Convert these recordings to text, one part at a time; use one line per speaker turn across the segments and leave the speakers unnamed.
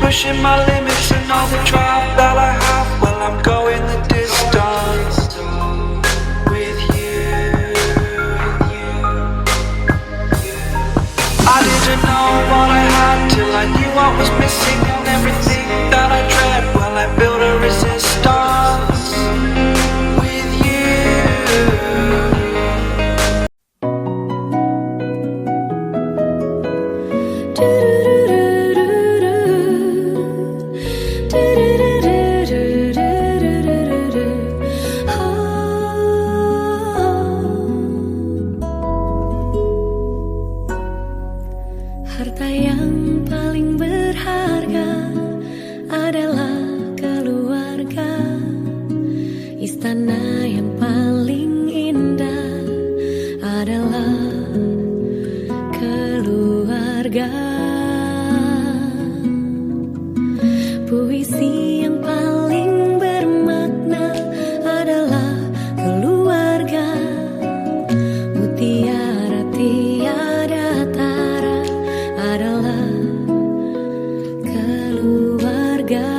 pushing my limits and all the drive that I have. Well, I'm going the distance with you. I didn't know what I had till I knew what was missing, and everything that I dread, well, I built a resistance with you.
Harta yang paling berharga adalah keluarga. Istana yang paling indah adalah keluarga. Puisi yang paling bermakna adalah keluarga. Mutiara tiada tara adalah keluarga.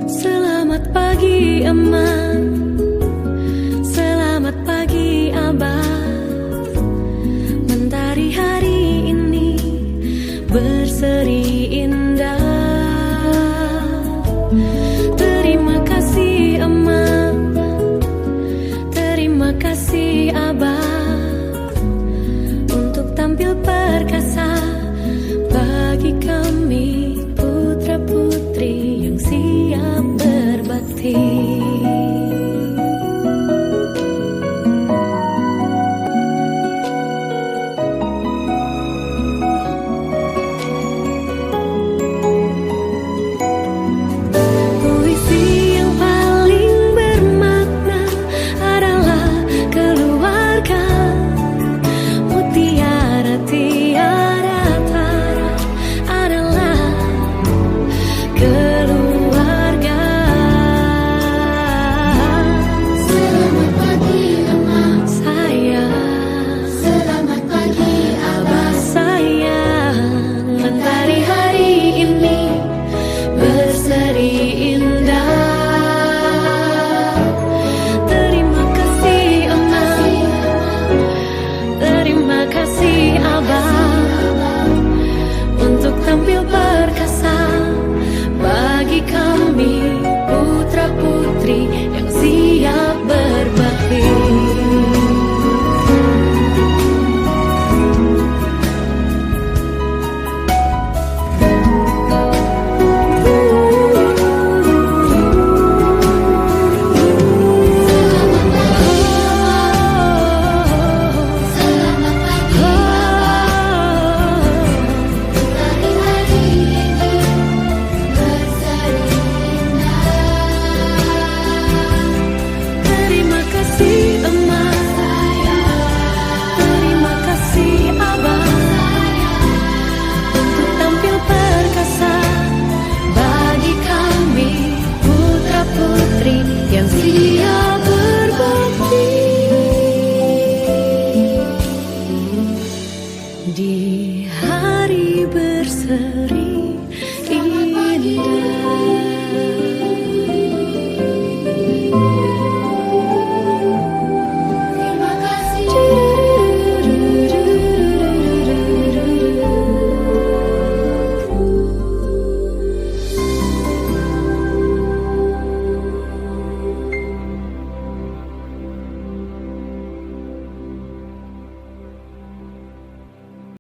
Selamat pagi Emak, selamat pagi Abah. Mentari hari ini berseri indah. Terima kasih Emak, terima kasih Abah, untuk tampil perkasa bagi kami putra-putri yang siap berbakti. Puisi yang paling bermakna adalah keluarga. Mutiara tiada tara adalah keluarga. Selamat pagi Emak sayang, selamat pagi Abah sayang. Mentari hari ini berseri indah. Terima kasih Emak, terima kasih Abah, untuk tampil perkasa bagi kami putra-putri yang siap berbakti. Terima kasih Emak, terima kasih Abah, untuk tampil perkasa bagi kami putra-putri yang siap berbakti. Di hari berseri